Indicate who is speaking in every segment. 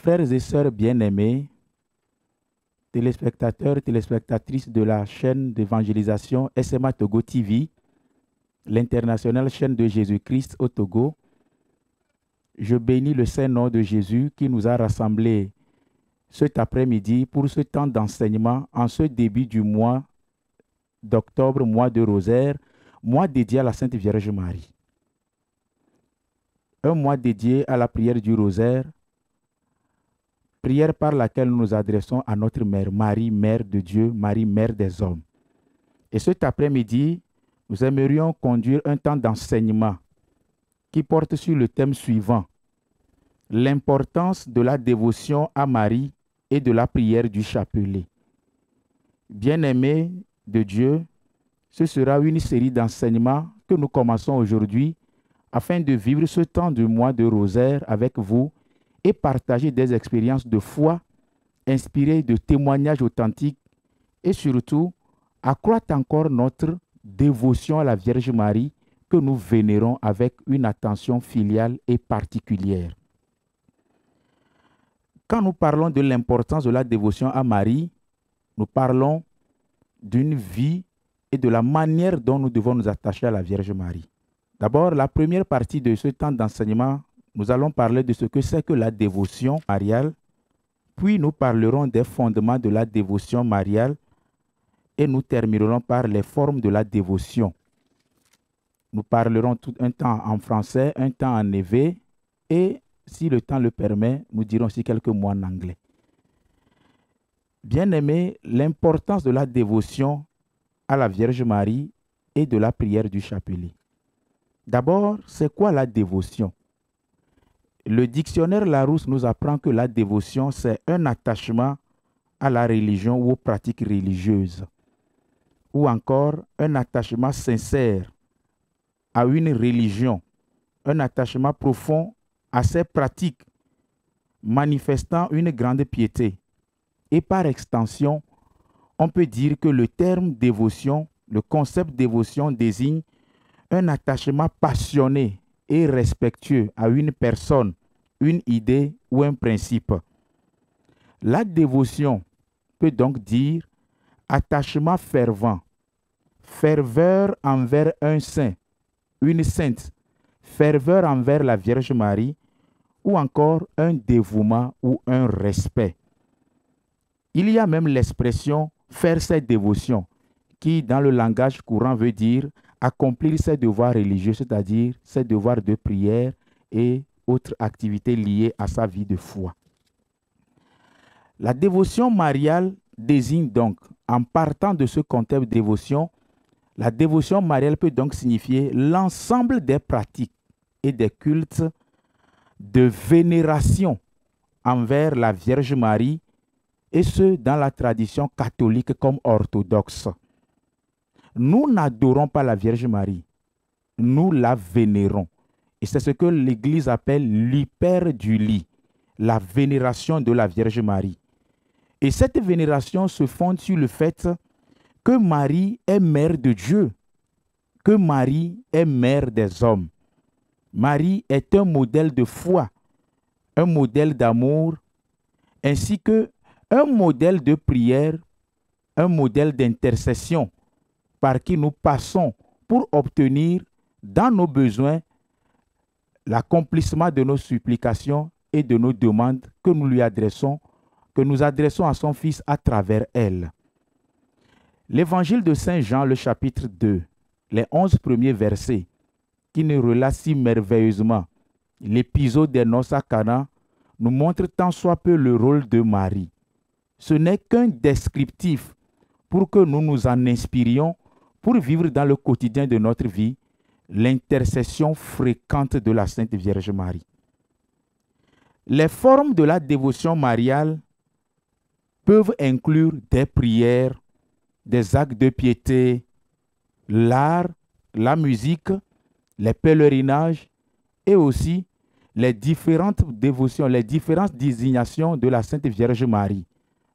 Speaker 1: Frères et sœurs bien-aimés, téléspectateurs, téléspectatrices de la chaîne d'évangélisation SMA Togo TV, l'internationale chaîne de Jésus-Christ au Togo, je bénis le Saint-Nom de Jésus qui nous a rassemblés cet après-midi pour ce temps d'enseignement en ce début du mois d'octobre, mois de rosaire, mois dédié à la Sainte Vierge Marie. Un mois dédié à la prière du rosaire, prière par laquelle nous nous adressons à notre Mère, Marie, Mère de Dieu, Marie, Mère des hommes. Et cet après-midi, nous aimerions conduire un temps d'enseignement qui porte sur le thème suivant: l'importance de la dévotion à Marie et de la prière du chapelet. Bien-aimés de Dieu, ce sera une série d'enseignements que nous commençons aujourd'hui afin de vivre ce temps du mois de rosaire avec vous et partager des expériences de foi inspirées de témoignages authentiques et surtout accroître encore notre dévotion à la Vierge Marie que nous vénérons avec une attention filiale et particulière. Quand nous parlons de l'importance de la dévotion à Marie, nous parlons d'une vie et de la manière dont nous devons nous attacher à la Vierge Marie. D'abord, la première partie de ce temps d'enseignement, nous allons parler de ce que c'est que la dévotion mariale, puis nous parlerons des fondements de la dévotion mariale et nous terminerons par les formes de la dévotion. Nous parlerons tout un temps en français, un temps en évé et, si le temps le permet, nous dirons aussi quelques mots en anglais. Bien-aimés, l'importance de la dévotion à la Vierge Marie et de la prière du chapelet. D'abord, c'est quoi la dévotion? Le dictionnaire Larousse nous apprend que la dévotion, c'est un attachement à la religion ou aux pratiques religieuses, ou encore un attachement sincère à une religion, un attachement profond à ces pratiques, manifestant une grande piété. Et par extension, on peut dire que le terme dévotion, le concept dévotion désigne un attachement passionné et respectueux à une personne, une idée ou un principe. La dévotion peut donc dire attachement fervent, ferveur envers un saint, une sainte, ferveur envers la Vierge Marie ou encore un dévouement ou un respect. Il y a même l'expression faire ses dévotions qui, dans le langage courant, veut dire accomplir ses devoirs religieux, c'est-à-dire ses devoirs de prière et autres activités liées à sa vie de foi. La dévotion mariale désigne donc, en partant de ce concept de dévotion, la dévotion mariale peut donc signifier l'ensemble des pratiques et des cultes de vénération envers la Vierge Marie, et ce, dans la tradition catholique comme orthodoxe. Nous n'adorons pas la Vierge Marie, nous la vénérons. Et c'est ce que l'Église appelle l'hyperdulie, la vénération de la Vierge Marie. Et cette vénération se fonde sur le fait que Marie est mère de Dieu, que Marie est mère des hommes. Marie est un modèle de foi, un modèle d'amour, ainsi que un modèle de prière, un modèle d'intercession par qui nous passons pour obtenir dans nos besoins l'accomplissement de nos supplications et de nos demandes que nous lui adressons, que nous adressons à son Fils à travers elle. L'évangile de Saint Jean, le chapitre 2, les 11 premiers versets, qui nous relate si merveilleusement l'épisode des noces à Cana, nous montre tant soit peu le rôle de Marie. Ce n'est qu'un descriptif pour que nous nous en inspirions pour vivre dans le quotidien de notre vie l'intercession fréquente de la Sainte Vierge Marie. Les formes de la dévotion mariale peuvent inclure des prières, des actes de piété, l'art, la musique, les pèlerinages et aussi les différentes dévotions, les différentes désignations de la Sainte Vierge Marie.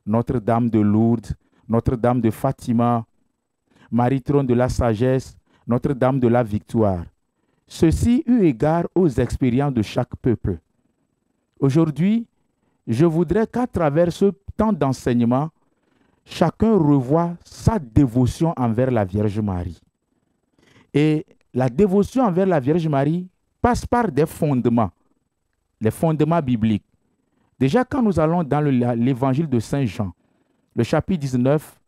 Speaker 1: Notre-Dame de Lourdes, Notre-Dame de Fatima, Marie Trône de la Sagesse, Notre-Dame de la Victoire. Ceci eu égard aux expériences de chaque peuple. Aujourd'hui, je voudrais qu'à travers ce temps d'enseignement, chacun revoie sa dévotion envers la Vierge Marie. Et la dévotion envers la Vierge Marie passe par des fondements, les fondements bibliques. Déjà, quand nous allons dans l'évangile de Saint Jean, le chapitre 19,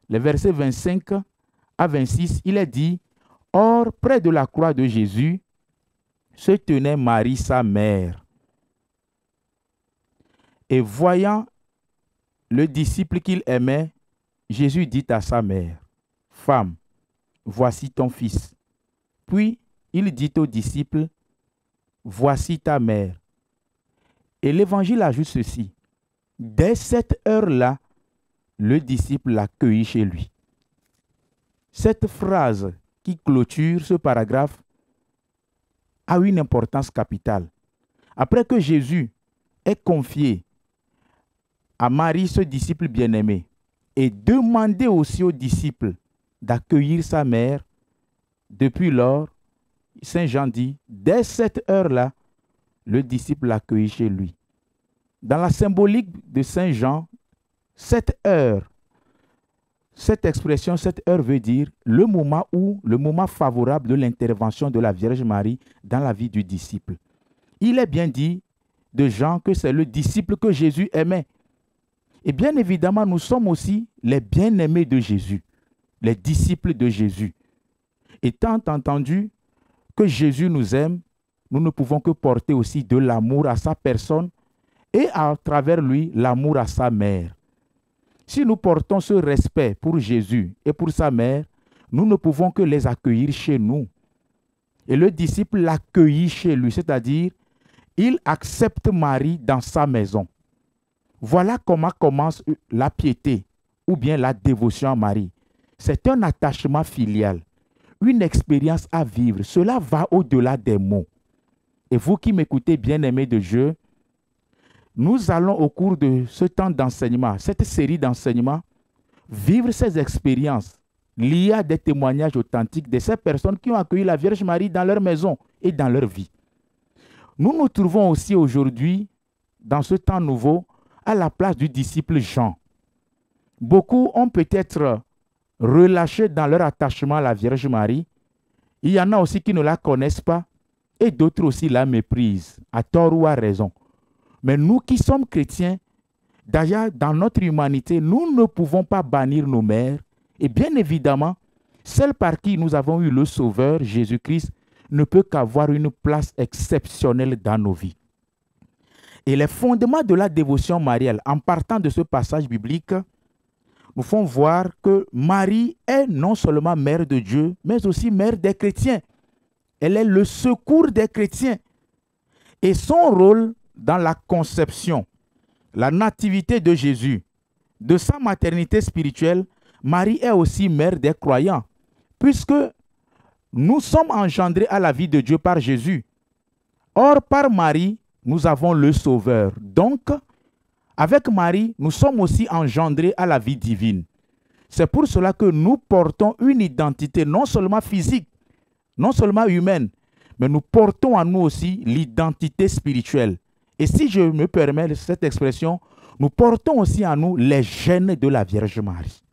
Speaker 1: les versets 25 à 26, il est dit, « Or, près de la croix de Jésus, se tenait Marie, sa mère. Et voyant le disciple qu'il aimait, Jésus dit à sa mère, « Femme, voici ton fils. » Puis, il dit au disciple, « Voici ta mère. » Et l'Évangile ajoute ceci, « Dès cette heure-là, le disciple l'accueillit chez lui. » Cette phrase qui clôture ce paragraphe a une importance capitale. Après que Jésus ait confié à Marie, ce disciple bien-aimé, et demandé aussi aux disciples d'accueillir sa mère, depuis lors, Saint Jean dit, dès cette heure-là, le disciple l'accueillit chez lui. Dans la symbolique de Saint Jean, cette heure, cette expression, cette heure veut dire le moment favorable de l'intervention de la Vierge Marie dans la vie du disciple. Il est bien dit de Jean que c'est le disciple que Jésus aimait. Et bien évidemment, nous sommes aussi les bien-aimés de Jésus, les disciples de Jésus. Étant entendu que Jésus nous aime, nous ne pouvons que porter aussi de l'amour à sa personne et à travers lui, l'amour à sa mère. Si nous portons ce respect pour Jésus et pour sa mère, nous ne pouvons que les accueillir chez nous. Et le disciple l'accueillit chez lui, c'est-à-dire, il accepte Marie dans sa maison. Voilà comment commence la piété ou bien la dévotion à Marie. C'est un attachement filial, une expérience à vivre. Cela va au-delà des mots. Et vous qui m'écoutez, bien-aimés de Dieu, nous allons au cours de ce temps d'enseignement, cette série d'enseignements, vivre ces expériences liées à des témoignages authentiques de ces personnes qui ont accueilli la Vierge Marie dans leur maison et dans leur vie. Nous nous trouvons aussi aujourd'hui, dans ce temps nouveau, à la place du disciple Jean. Beaucoup ont peut-être relâché dans leur attachement à la Vierge Marie. Il y en a aussi qui ne la connaissent pas et d'autres aussi la méprisent, à tort ou à raison. Mais nous qui sommes chrétiens, d'ailleurs dans notre humanité, nous ne pouvons pas bannir nos mères. Et bien évidemment, celle par qui nous avons eu le Sauveur, Jésus-Christ, ne peut qu'avoir une place exceptionnelle dans nos vies. Et les fondements de la dévotion mariale, en partant de ce passage biblique, nous font voir que Marie est non seulement mère de Dieu, mais aussi mère des chrétiens. Elle est le secours des chrétiens. Et son rôle dans la conception, la nativité de Jésus, de sa maternité spirituelle, Marie est aussi mère des croyants, puisque nous sommes engendrés à la vie de Dieu par Jésus. Or, par Marie, nous avons le Sauveur. Donc, avec Marie, nous sommes aussi engendrés à la vie divine. C'est pour cela que nous portons une identité non seulement physique, non seulement humaine, mais nous portons en nous aussi l'identité spirituelle. Et si je me permets cette expression, nous portons aussi en nous les gènes de la Vierge Marie.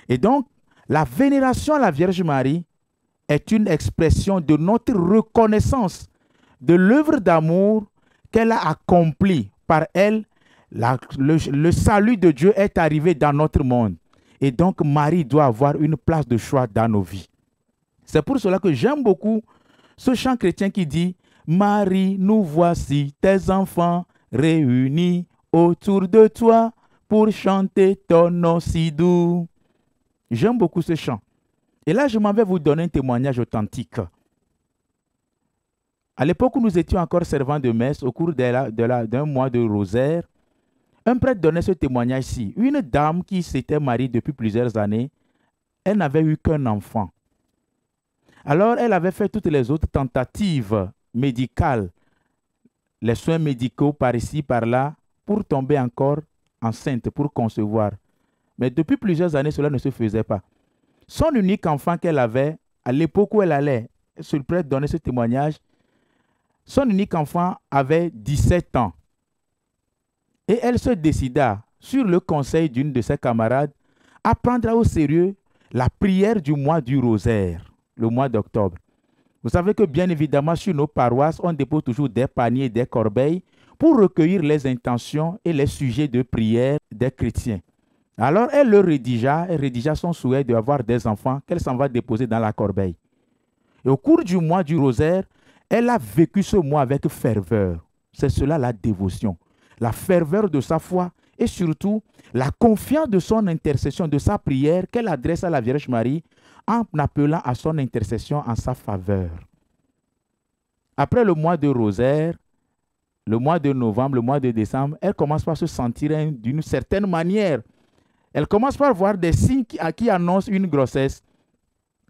Speaker 1: Et donc, la vénération à la Vierge Marie est une expression de notre reconnaissance de l'œuvre d'amour qu'elle a accomplie. Par elle, le salut de Dieu est arrivé dans notre monde. Et donc, Marie doit avoir une place de choix dans nos vies. C'est pour cela que j'aime beaucoup ce chant chrétien qui dit « Marie, nous voici tes enfants réunis autour de toi pour chanter ton nom si doux. » J'aime beaucoup ce chant. Et là, je m'en vais vous donner un témoignage authentique. À l'époque où nous étions encore servants de messe, au cours d'un mois de rosaire, un prêtre donnait ce témoignage-ci. Une dame qui s'était mariée depuis plusieurs années, elle n'avait eu qu'un enfant. Alors, elle avait fait toutes les autres tentatives médicales, les soins médicaux par ici, par là, pour tomber encore enceinte, pour concevoir. Mais depuis plusieurs années, cela ne se faisait pas. Son unique enfant qu'elle avait, à l'époque où elle allait, le prêtre donnait ce témoignage, son unique enfant avait 17 ans. Et elle se décida, sur le conseil d'une de ses camarades, à prendre au sérieux la prière du mois du rosaire, le mois d'octobre. Vous savez que bien évidemment, sur nos paroisses, on dépose toujours des paniers, des corbeilles pour recueillir les intentions et les sujets de prière des chrétiens. Alors, elle rédigea son souhait d'avoir des enfants qu'elle s'en va déposer dans la corbeille. Et au cours du mois du rosaire, elle a vécu ce mois avec ferveur. C'est cela la dévotion, la ferveur de sa foi et surtout la confiance de son intercession, de sa prière qu'elle adresse à la Vierge Marie en appelant à son intercession en sa faveur. Après le mois de rosaire, le mois de novembre, le mois de décembre, elle commence par se sentir d'une certaine manière. Elle commence par voir des signes qui annoncent une grossesse.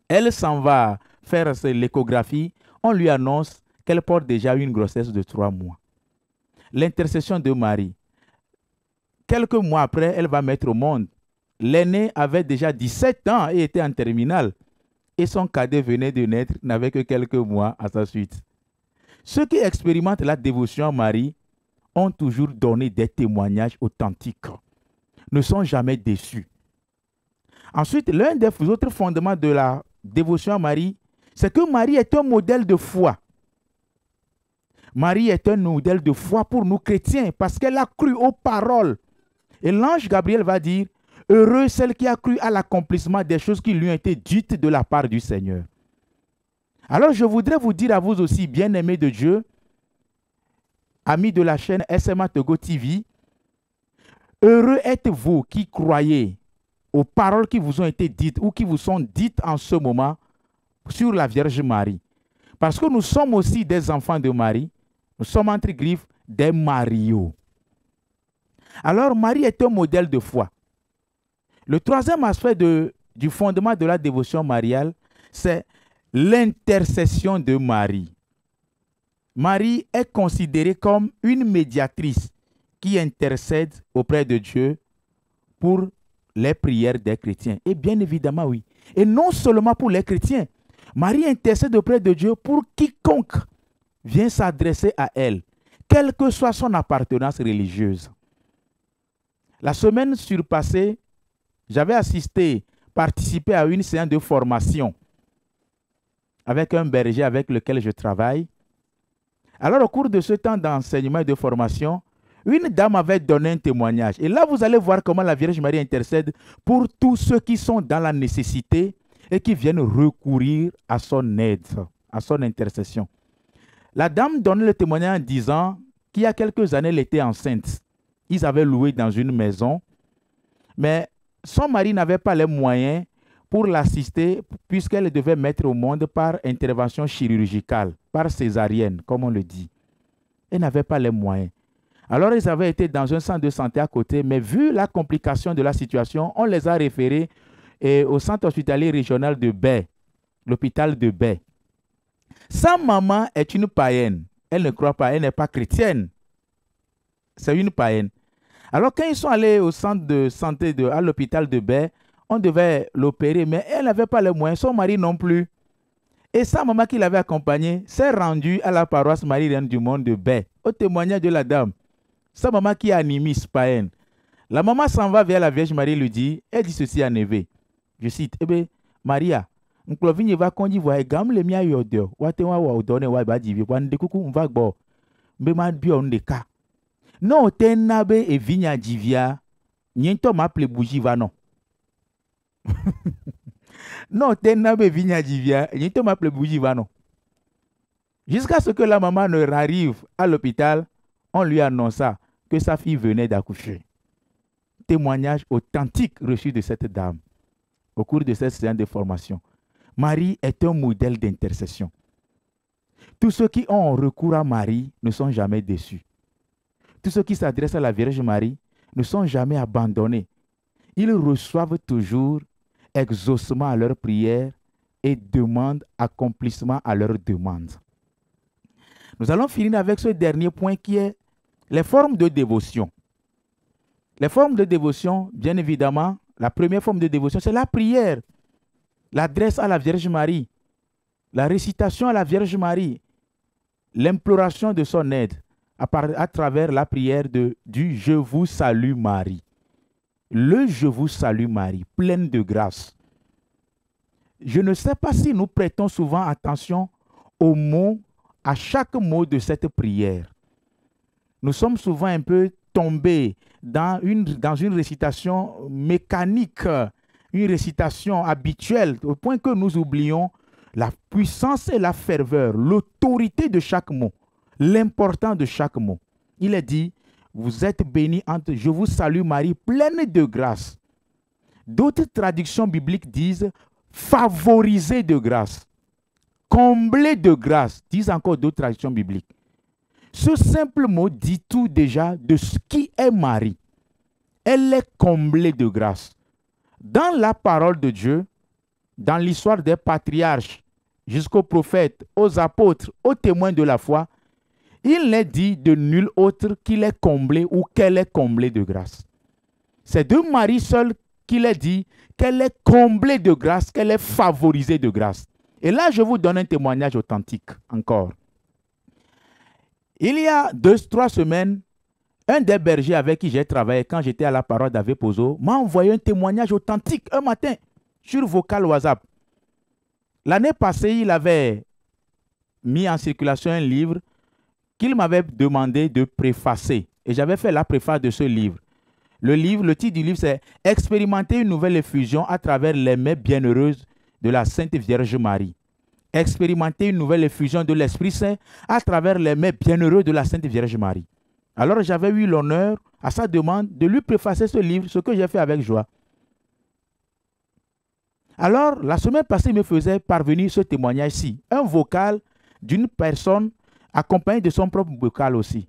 Speaker 1: Elle s'en va faire l'échographie. On lui annonce qu'elle porte déjà une grossesse de 3 mois. L'intercession de Marie. Quelques mois après, elle va mettre au monde. L'aîné avait déjà 17 ans et était en terminale. Et son cadet venait de naître, n'avait que quelques mois à sa suite. Ceux qui expérimentent la dévotion à Marie ont toujours donné des témoignages authentiques, ne sont jamais déçus. Ensuite, l'un des autres fondements de la dévotion à Marie, c'est que Marie est un modèle de foi. Marie est un modèle de foi pour nous chrétiens parce qu'elle a cru aux paroles. Et l'ange Gabriel va dire, « Heureux celle qui a cru à l'accomplissement des choses qui lui ont été dites de la part du Seigneur. » Alors je voudrais vous dire à vous aussi, bien-aimés de Dieu, amis de la chaîne SMA Togo TV, heureux êtes-vous qui croyez aux paroles qui vous ont été dites ou qui vous sont dites en ce moment sur la Vierge Marie. Parce que nous sommes aussi des enfants de Marie, nous sommes entre griffes des Marios. Alors Marie est un modèle de foi. Le troisième aspect du fondement de la dévotion mariale, c'est l'intercession de Marie. Marie est considérée comme une médiatrice qui intercède auprès de Dieu pour les prières des chrétiens. Et bien évidemment, oui. Et non seulement pour les chrétiens. Marie intercède auprès de Dieu pour quiconque vient s'adresser à elle, quelle que soit son appartenance religieuse. La semaine surpassée, j'avais participé à une séance de formation avec un berger avec lequel je travaille. Alors, au cours de ce temps d'enseignement et de formation, une dame avait donné un témoignage. Et là, vous allez voir comment la Vierge Marie intercède pour tous ceux qui sont dans la nécessité et qui viennent recourir à son aide, à son intercession. La dame donnait le témoignage en disant qu'il y a quelques années, elle était enceinte. Ils avaient loué dans une maison, mais son mari n'avait pas les moyens pour l'assister puisqu'elle devait mettre au monde par intervention chirurgicale, par césarienne, comme on le dit. Elle n'avait pas les moyens. Alors, ils avaient été dans un centre de santé à côté, mais vu la complication de la situation, on les a référés au centre hospitalier régional de Baie, l'hôpital de Baie. Sa maman est une païenne. Elle ne croit pas, elle n'est pas chrétienne. C'est une païenne. Alors, quand ils sont allés au centre de santé à l'hôpital de Baie, on devait l'opérer, mais elle n'avait pas les moyens, son mari non plus. Et sa maman qui l'avait accompagnée s'est rendue à la paroisse Marie-Reine du Monde de Baie, au témoignage de la dame. Sa maman qui est animiste, païenne. La maman s'en va vers la Vierge Marie et lui dit, elle dit ceci à Névé. Je cite, eh bien, Maria, nklovini va konji voie gam le mia yodo, wate wa odone wa ba divi, wande kuku mva gbo, mbe ma bio ndeka. Non, tenabe e vinya divia, niento m'appelle bougie va non. Non, tenabe vinya divia, niento m'appelle bougie va non. Jusqu'à ce que la maman ne arrive à l'hôpital, on lui annonça que sa fille venait d'accoucher. Témoignage authentique reçu de cette dame au cours de cette séance de formation. Marie est un modèle d'intercession. Tous ceux qui ont recours à Marie ne sont jamais déçus. Tous ceux qui s'adressent à la Vierge Marie ne sont jamais abandonnés. Ils reçoivent toujours exaucement à leurs prières et demandent accomplissement à leurs demandes. Nous allons finir avec ce dernier point qui est les formes de dévotion. Les formes de dévotion, bien évidemment, la première forme de dévotion, c'est la prière, l'adresse à la Vierge Marie, la récitation à la Vierge Marie, l'imploration de son aide. à travers la prière du Je vous salue Marie. Le Je vous salue Marie, pleine de grâce. Je ne sais pas si nous prêtons souvent attention aux mots, à chaque mot de cette prière. Nous sommes souvent un peu tombés dans une récitation mécanique, une récitation habituelle, au point que nous oublions la puissance et la ferveur, l'autorité de chaque mot, l'importance de chaque mot. Il est dit, vous êtes bénie entre, je vous salue Marie, pleine de grâce. D'autres traductions bibliques disent, favorisée de grâce, comblée de grâce, disent encore d'autres traductions bibliques. Ce simple mot dit tout déjà de ce qui est Marie. Elle est comblée de grâce. Dans la parole de Dieu, dans l'histoire des patriarches, jusqu'aux prophètes, aux apôtres, aux témoins de la foi, il n'est dit de nul autre qu'il est comblé ou qu'elle est comblée de grâce. C'est de Marie seule qu'il est dit qu'elle est comblée de grâce, qu'elle est favorisée de grâce. Et là, je vous donne un témoignage authentique encore. Il y a 2-3 semaines, un des bergers avec qui j'ai travaillé quand j'étais à la parole d'Ave Pozo m'a envoyé un témoignage authentique un matin sur vocal WhatsApp. L'année passée, il avait mis en circulation un livre qu'il m'avait demandé de préfacer. Et j'avais fait la préface de ce livre. Le titre du livre, c'est « Expérimenter une nouvelle effusion à travers les mains bienheureuses de la Sainte Vierge Marie ». Expérimenter une nouvelle effusion de l'Esprit Saint à travers les mains bienheureuses de la Sainte Vierge Marie. Alors j'avais eu l'honneur, à sa demande, de lui préfacer ce livre, ce que j'ai fait avec joie. Alors, la semaine passée, il me faisait parvenir ce témoignage-ci, un vocal d'une personne accompagnée de son propre vocal aussi.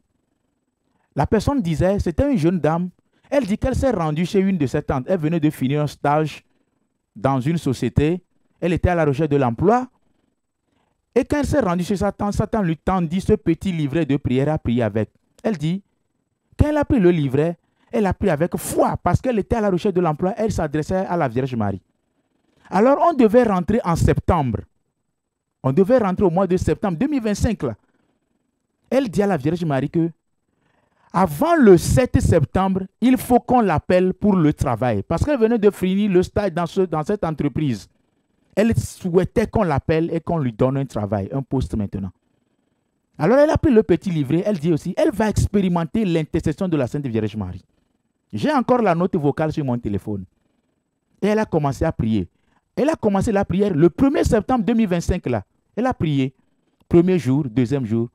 Speaker 1: La personne disait, c'était une jeune dame, elle dit qu'elle s'est rendue chez une de ses tantes. Elle venait de finir un stage dans une société, elle était à la recherche de l'emploi. Et quand elle s'est rendue chez sa tante lui tendit ce petit livret de prière à prier avec. Elle dit, quand elle a pris le livret, elle a pris avec foi parce qu'elle était à la recherche de l'emploi, elle s'adressait à la Vierge Marie. Alors, on devait rentrer en septembre. On devait rentrer au mois de septembre 2025. Là. Elle dit à la Vierge Marie que avant le 7 septembre, il faut qu'on l'appelle pour le travail. Parce qu'elle venait de finir le stage dans cette entreprise. Elle souhaitait qu'on l'appelle et qu'on lui donne un travail, un poste maintenant. Alors, elle a pris le petit livret. Elle dit aussi, elle va expérimenter l'intercession de la Sainte Vierge Marie. J'ai encore la note vocale sur mon téléphone. Et elle a commencé à prier. Elle a commencé la prière le 1er septembre 2025. Là. Elle a prié. Premier jour, deuxième jour.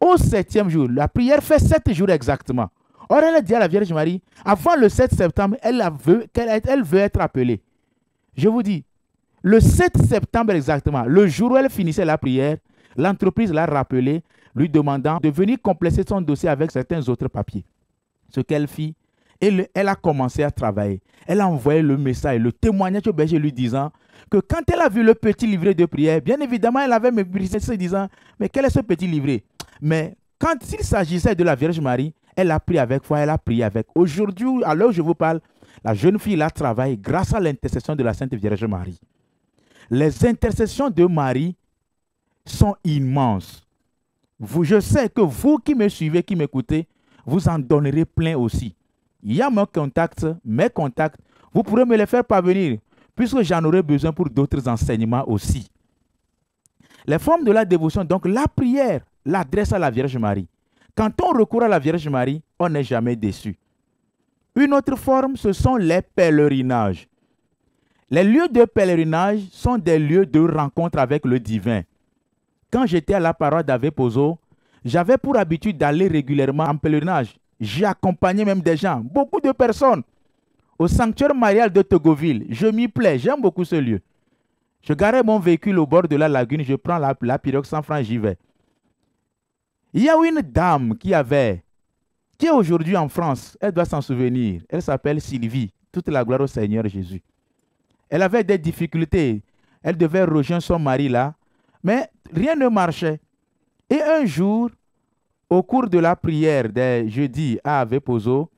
Speaker 1: Au 7e jour, la prière fait 7 jours exactement. Or, elle a dit à la Vierge Marie, avant le 7 septembre, elle veut être appelée. Je vous dis, le 7 septembre exactement, le jour où elle finissait la prière, l'entreprise l'a rappelée, lui demandant de venir compléter son dossier avec certains autres papiers. Ce qu'elle fit, elle a commencé à travailler. Elle a envoyé le message, le témoignage au berger lui disant que quand elle a vu le petit livret de prière, bien évidemment, elle avait méprisé se disant, mais quel est ce petit livret? Mais quand il s'agissait de la Vierge Marie, elle a prié avec foi, elle a prié avec. Aujourd'hui, à l'heure où je vous parle, la jeune fille là travaille grâce à l'intercession de la Sainte Vierge Marie. Les intercessions de Marie sont immenses. Je sais que vous qui me suivez, qui m'écoutez, vous en donnerez plein aussi. Il y a mes contacts, vous pourrez me les faire parvenir, puisque j'en aurai besoin pour d'autres enseignements aussi. Les formes de la dévotion, donc la prière, l'adresse à la Vierge Marie. Quand on recourt à la Vierge Marie, on n'est jamais déçu. Une autre forme, ce sont les pèlerinages. Les lieux de pèlerinage sont des lieux de rencontre avec le divin. Quand j'étais à la parole d'Ave Pozo, j'avais pour habitude d'aller régulièrement en pèlerinage. J'ai accompagné même des gens, beaucoup de personnes, au sanctuaire marial de Togoville. Je m'y plais, j'aime beaucoup ce lieu. Je garais mon véhicule au bord de la lagune, je prends la pirogue 100 francs, j'y vais. Il y a une dame qui est aujourd'hui en France, elle doit s'en souvenir. Elle s'appelle Sylvie, toute la gloire au Seigneur Jésus. Elle avait des difficultés, elle devait rejoindre son mari là, mais rien ne marchait. Et un jour, au cours de la prière des jeudis à Ave Pozo,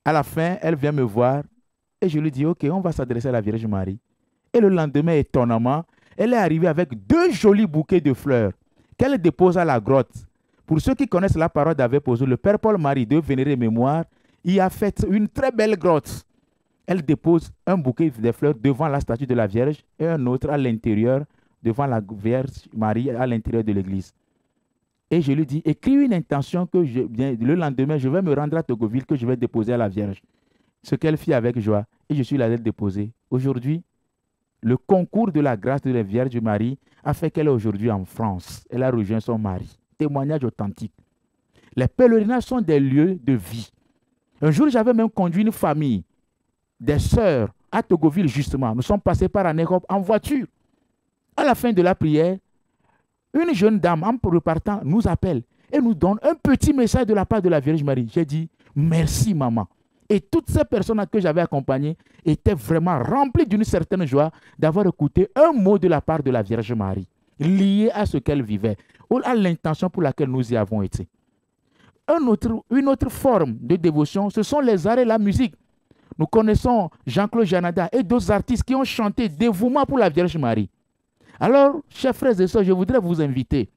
Speaker 1: à la fin, elle vient me voir et je lui dis, ok, on va s'adresser à la Vierge Marie. Et le lendemain, étonnamment, elle est arrivée avec 2 jolis bouquets de fleurs qu'elle dépose à la grotte Pour ceux qui connaissent la parole d'Abbé Pozo, le Père Paul-Marie de Vénéré Mémoire, il a fait une très belle grotte. Elle dépose un bouquet de fleurs devant la statue de la Vierge et un autre à l'intérieur, devant la Vierge Marie à l'intérieur de l'église. Et je lui dis, écris une intention que le lendemain, je vais me rendre à Togoville, que je vais déposer à la Vierge. Ce qu'elle fit avec joie. Et je suis allé le déposer. Aujourd'hui, le concours de la grâce de la Vierge Marie a fait qu'elle est aujourd'hui en France. Elle a rejoint son mari. Témoignage authentique. Les pèlerinages sont des lieux de vie. Un jour, j'avais même conduit une famille, des sœurs, à Togoville justement. Nous sommes passés par en Europe en voiture. À la fin de la prière, une jeune dame, en repartant, nous appelle et nous donne un petit message de la part de la Vierge Marie. J'ai dit, merci maman. Et toutes ces personnes que j'avais accompagnées étaient vraiment remplies d'une certaine joie d'avoir écouté un mot de la part de la Vierge Marie, lié à ce qu'elle vivait, ou à l'intention pour laquelle nous y avons été. Une autre forme de dévotion, ce sont les arts et la musique. Nous connaissons Jean-Claude Janada et d'autres artistes qui ont chanté dévouement pour la Vierge Marie. Alors, chers frères et sœurs, je voudrais vous inviter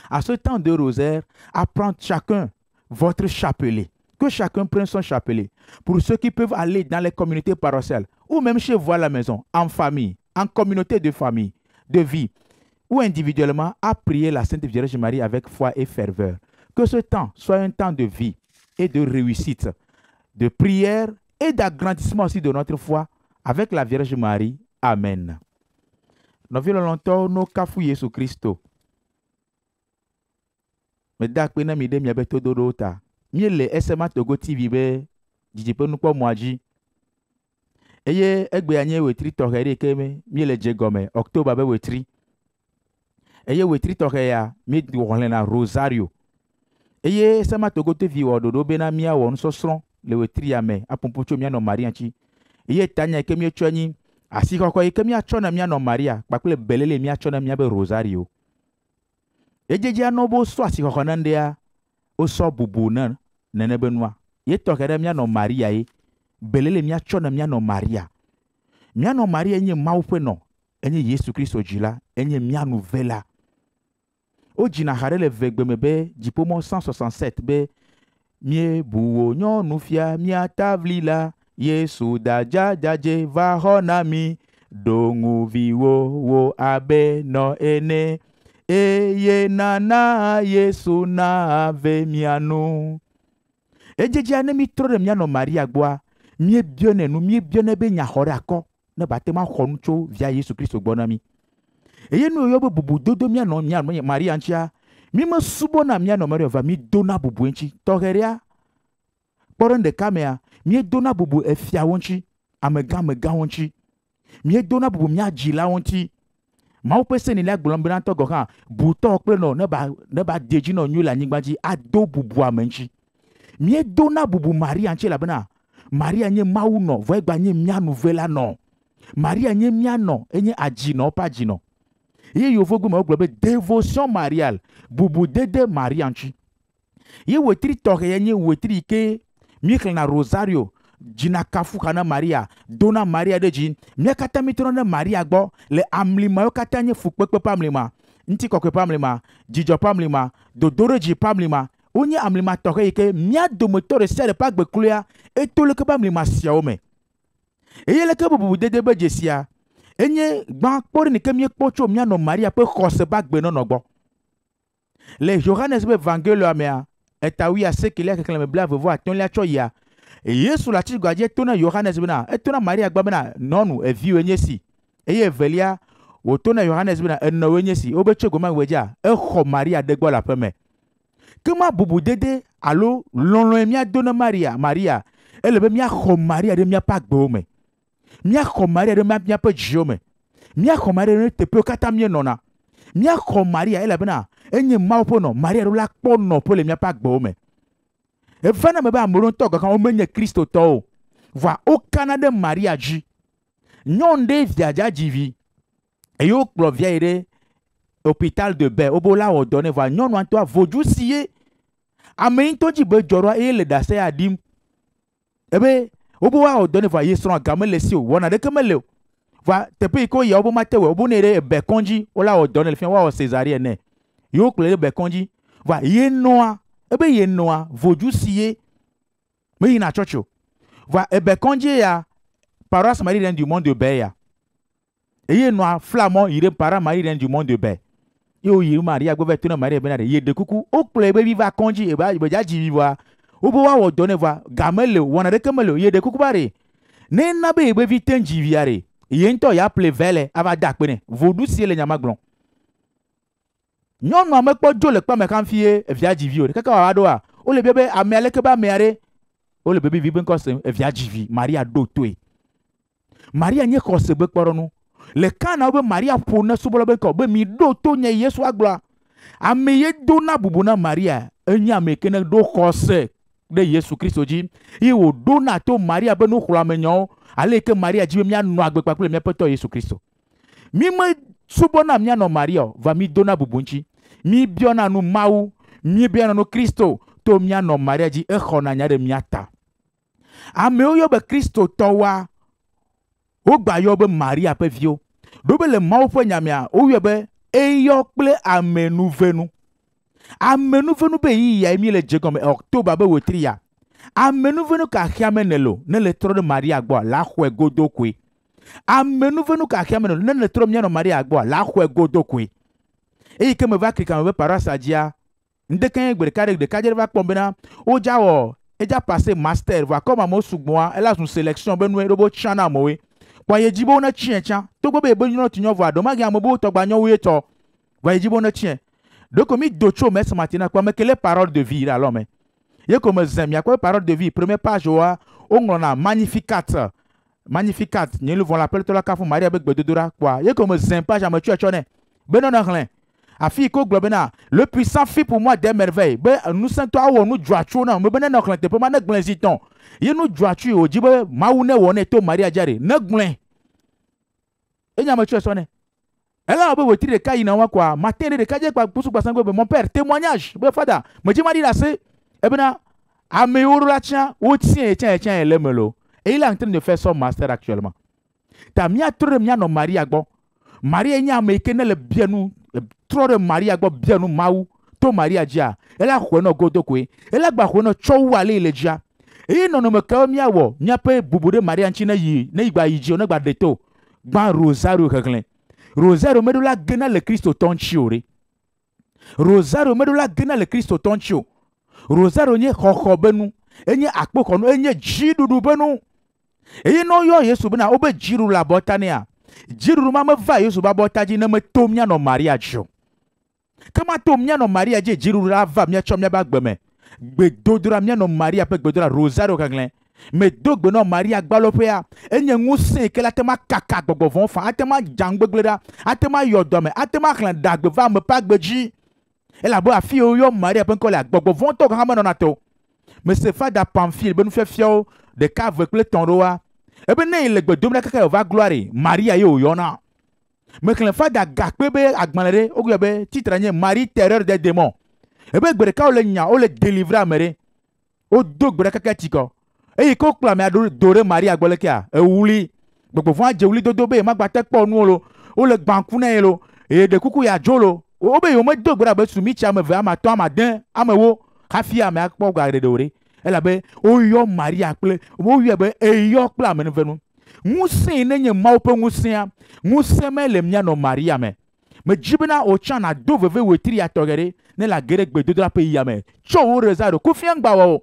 Speaker 1: à ce temps de rosaire à prendre chacun votre chapelet. Que chacun prenne son chapelet. Pour ceux qui peuvent aller dans les communautés paroissiales ou même chez vous à la maison, en famille, en communauté de famille, de vie ou individuellement, à prier la Sainte Vierge Marie avec foi et ferveur. Que ce temps soit un temps de vie et de réussite, de prière et d'agrandissement aussi de notre foi avec la Vierge Marie. Amen. Nous vivons longtemps nos cafou Jésus Christo. Mais d'accord, nous m'aidons mieux tout d'autres. Mieux les SMA Togo TV be, dijipe nous pas moaji. Eye egbeanye wetri toheri keme mieux les jegome octobre be wetri. Eye wetri toheya mi duolena Rosario. Eye SMA Togo TV wododo bena mia won sosron le wetri ame apompocho mia no marianchi. Eye tanya kemi choni asi koko ike mia chona mia no Maria pakule belele mia chona mia be Rosario. Ejeji anobo so asi koko nandea o so bubu na nene benua. Ye tokere mia no Maria ye belele mia chona mia no Maria. Mia no Maria enye maupe no enye Yesu Christo jila enye mia nouvela. O jina harele vegbeme be jipomo 167 be mie buwo nyo nufia mia tavlila Yesu daja daje va honami dongu viwo wo abe no ene eye nana Yesu na ave mianu. Ejeji ane mi tro de miano Maria gboa mie bione nu mie bione be nyahore ako ne batema khoncho via Yesu Christo gbonami. Eye nu yobo bubu dodo miano Maria nchia mi me subo na miano Maria va mi dona bubu enchi togeria poron de kamea mi dona bubu efia wonchi amega wonchi mi dona bubu mi ajila wonchi ma pese ni la glombe to gokan buto pe no ne ba deji no nyula nyigbaji ado bubu amenchi mi dona bubu Maria nchi la bana Maria nye mawu no vo egba nye mia nouvela no Maria nye mia no enye aji no pa ji no ye yovogu ma oglobe dévotion mariale bubu dede Maria nchi ye wetri toke nye wetri ke Mikel na Rosario, jina kafu kana Maria, dona Maria de jin, mia kata mitrone Maria gbo, le amlima yo kata nye fukpekpe pamlima, nti kokwe pamlima, jijo pamlima, dodoroji pamlima, onye amlima toke ike, mia domotore sere pagbe kluya, etoleke pamlima siaome. Eye leke bubu dede be jesia, enye gban pori ni ke mie pocho mia no Maria pe khose bagbe no gbo. Le Johannes be evangelo amea, etawi a se kile ke me blave vo aton la choya e Yesu la chigwa je tona Johannes bena e tona Maria gba bena nonu e vi wenyesi e ye velia wo tona Johannes bena e no wenyesi obe chegoma weja e kho Maria de gbo la peme kema bubu dede alo lonlon mia dona Maria e le be mia kho Maria de mia pa gbo me mia kho Maria de mia pa jome mia kho Maria ne te pe kata mie nona mia kho Maria e la bena enye maupo no Maria la kpono po le mia pa gbo me e vana me ba amoron to kan o menye Kristo to va o Canada Maria ji nyonde viaja jivi e yo klo via ire hôpital de Baie obola o donner va nyon wan to voju siye amen to ji be joro e le da se adim ebe obo wa o donner va yesron gamele si o wona de kemele va te pe ko ye obo matewe obo nere be konji ola o donner fin wa o césarienne yo kle be konji Va yenoa, ebe yenoa, vodu siye, mais il n'a chocho. Va ebe konje ya, paroisse Marie-Reine du monde de Beya. Et yenoa, flamand, il est para Marie-Reine du monde de Beya. Yo yi Maria go vetuna Maria benade ye de kuku o kple be viva konji e ba ja ji wa o bo wa wo donne va gamele wona de kemele ye de kuku bare ne na be vite nji viare ye nto ya ple vele ava da pene vodu si le nyama glon nyonu amekpo jo le pa me kan fie e via ji vi o kaka wa do a o le bebe amele ke ba meare o le bebe vi ben ko se e via ji vi Maria do toe Maria nye ko se be kporo nu le kana obe Maria pona subolo be ko be mi do to nye Yesu agba ame ye do na bubuna Maria enya me kene do kose de Yesu Kristo ji i wo do na to Maria be no khula menyo ale ke Maria ji mi anu agbe papule mi peto Yesu Kristo mi me subona mi anu Maria va mi do na bubunchi mi biona nu mawu mi biona nu Kristo to mi anu Maria ji e khona nya de mi ata ame o yo be Kristo to wa o gba yo be Maria pe vio do be le mawo pe nyamia o yo be e yo ple amenuvenu be yi ya mi le jegom October be wetri ya amenuvenu ka khiamenelo ne le tro de Maria gbo la khwe godokwe amenuvenu ka khiamenelo ne le tro mi no Maria gbo la khwe godokwe e ke me va krika me parasa dia ndeken gbere kare de kajere va pombena o jawo e ja passer master va comme mo sugboa e la sun selection be nu robo chana mowe kwa yejibo na chiencha to go be no tinyo va do magi amobo to gba nyo we to wa yejibo na chien donc mi docho mes matina kwa me quelle parole de vie là l'homme ye comme zem ya quoi parole de vie première page wa on a magnificat ni le vont l'appeler to la kafu Maria avec bedodora quoi ye comme zem page à me tu chone ben non rien afi ko globena le puissant fit pour moi des merveilles ben nous sento awo nous joacho na me ben non rien te pe ma na glenziton ye nous joachu o jibe maune wone to Maria jare na glen enya me tu chone elle a beau tirer kai na wa kwa matin de kaje kwa pusu kwa sango be mon père témoignage be fada me ji mari la se ebena ameuru la tia o tien tien elemelo et il est en train de faire son master actuellement ta mia trop mia no Maria gbo Maria nya me kene le bienu trop de Maria gbo bienu mawu to Maria dia elle a ko no godokwe elle a gba ko no chowu ale le dia e no no me ka mia wo mia pe bubude Maria nchi na yi na igba yiji ona gba deto gba rosario kaklen Rosario medula gena le Cristo tonchio re. Rosario medula gena le Cristo tonchio. Rosario nye khokho benu, enye akpo kono, enye jidudu benu. Eye no yo Yesu bena obe jiru la botania. Jiru ma me va Yesu ba botaji na me tomnya no Maria jo. Kama tomnya no Maria je jiru la va mia chomnya ba gbeme. Gbe dodura mia no Maria pe gbedura Rosario kanglen. Me dogbe no Maria gbalopea enye nguse ke la tema kaka gbogbo von fa atema jangbegleda atema yodome atema klan dagbe va me pa gbeji ela bo afi yo Maria pen ko la gbogbo von to ka ma na to me se fa da pamphile be nu fe fio de cave ple tonroa e be ne le gbedom na kaka va gloire Maria yo yona me klan fa da gakpe be agbanere ogu be titre nye Marie terreur des démons e be gbere ka o le nya o le délivrer amere o dogbe kaka tiko e ko kla me adore Maria gbolekia e wuli gbogbo fun aje wuli dodo be ma gba te po nu lo o le gbanku na e lo e de kuku ya jolo o be yo me dogbe ra be sumi cha me ve ama to ama den ama wo kafi ama akpo gba de dore e la be o yo Maria ple o wi be e yo kla me venu musin ne nye ma ope musin musin me le mia no Maria me jibina o chana do veve wetri atogere ne la gere gbe dodo pe ya me cho o rezaro ku fian gba wo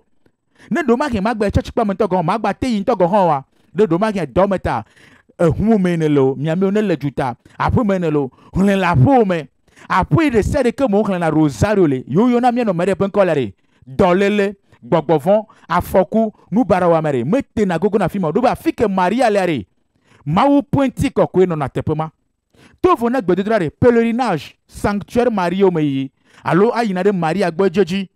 Speaker 1: ne do ma ke magba church pa mento go magba te yin to go ho wa de do ma ke dometa hu me ne lo mi ame ne le juta apu me ne lo hun la pu me apu de se de ke mo hun la rosario le yo na mi no mere pen kolere dolele gbogbovon afoku nu barawa mere mete na gogo na fima do ba fike Maria lere mawu pointi ko no na tepema to vo na gbedodrare pèlerinage sanctuaire Maria me yi allo ayina de Maria gbojoji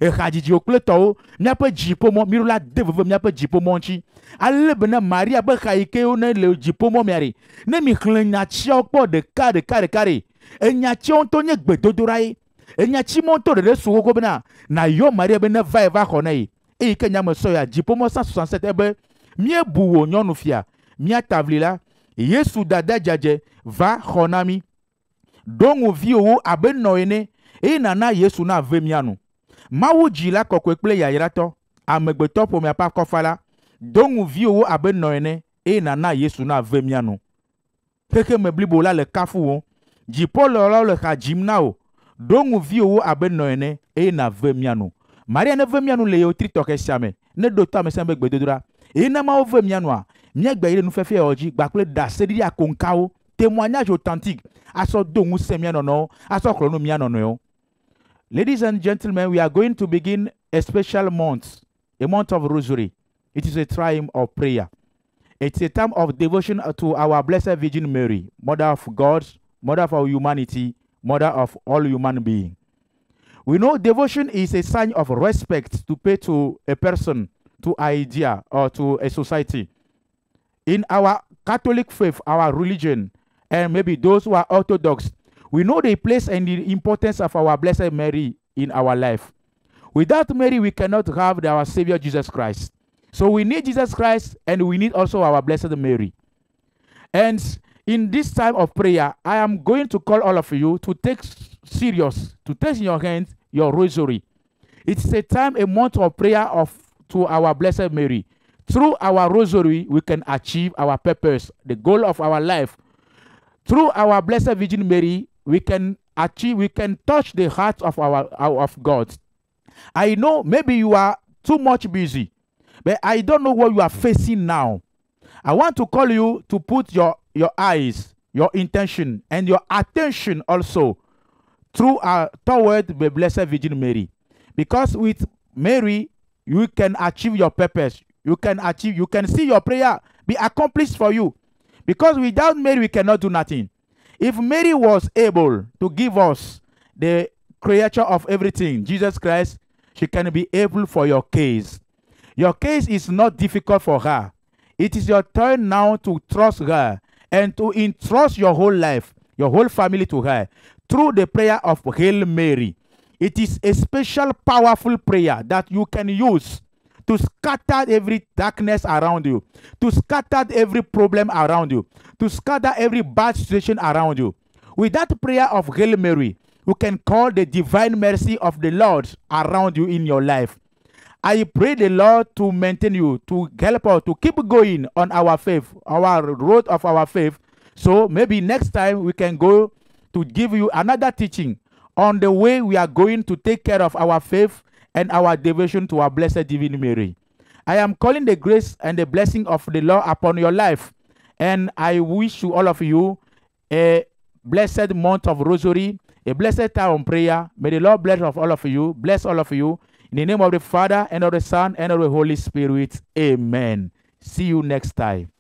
Speaker 1: e khajiji okleto mia pe jipo mo mirula deveve mia pe jipo monchi alle bena Maria be khaike o ne le jipo mo miari ne mi klenya chi okpo de kare e nya chi on to nye gbedodorai e nya chi mon to de sugo ko bena na yo Maria be ne va khonai e ke nya me so ya jipo mo 167 ebe mie buwo nyonu fia mia tavlila Yesu dada jaje va khonami dongo vi o abe noene e nana Yesu na vemianu. Mawu jila kokwekple yayrato, amegbeto po miapa kofala, dongu viwo abe noene, e nana Yesu na vemianu. Keke meblibo la le kafu wo, jipo lolo le kajimnao, dongu viwo abe noene, e na vemianu. Maria ne vemianu le yo tritoke siame, ne dota me sembe gbedodra, e na ma vemianu a, miegbe ile nou fefe oji, bakle da sedi ya konkao, témoignage authentique, aso dongu semiano no, aso krono miano no. Ladies and gentlemen, we are going to begin a special month, a month of Rosary. It is a time of prayer. It's a time of devotion to our Blessed Virgin Mary, Mother of God, Mother of our humanity, Mother of all human beings. We know devotion is a sign of respect to pay to a person, to an idea, or to a society. In our Catholic faith, our religion, and maybe those who are Orthodox, we know the place and the importance of our Blessed Mary in our life. Without Mary, we cannot have our Savior Jesus Christ. So we need Jesus Christ, and we need also our Blessed Mary. And in this time of prayer, I am going to call all of you to take serious, to take in your hands your rosary. It's a time, a month of prayer to our Blessed Mary. Through our rosary, we can achieve our purpose, the goal of our life. Through our Blessed Virgin Mary, we can touch the heart of God. I know maybe you are too much busy, but I don't know what you are facing now. I want to call you to put your eyes, your intention, and your attention also toward the Blessed Virgin Mary. Because with Mary, you can achieve your purpose. You can see your prayer be accomplished for you. Because without Mary, we cannot do nothing. If Mary was able to give us the creator of everything, Jesus Christ, she can be able for your case. Your case is not difficult for her. It is your turn now to trust her and to entrust your whole life, your whole family to her through the prayer of Hail Mary. It is a special, powerful prayer that you can use to scatter every darkness around you, to scatter every problem around you, to scatter every bad situation around you. With that prayer of Hail Mary, you can call the divine mercy of the Lord around you in your life. I pray the Lord to maintain you, to help us, to keep going on our faith, our road of our faith. So maybe next time we can go to give you another teaching on the way we are going to take care of our faith and our devotion to our Blessed Virgin Mary. I am calling the grace and the blessing of the Lord upon your life. And I wish to all of you a blessed month of Rosary, a blessed time of prayer. May the Lord bless all of you. Bless all of you. In the name of the Father, and of the Son, and of the Holy Spirit. Amen. See you next time.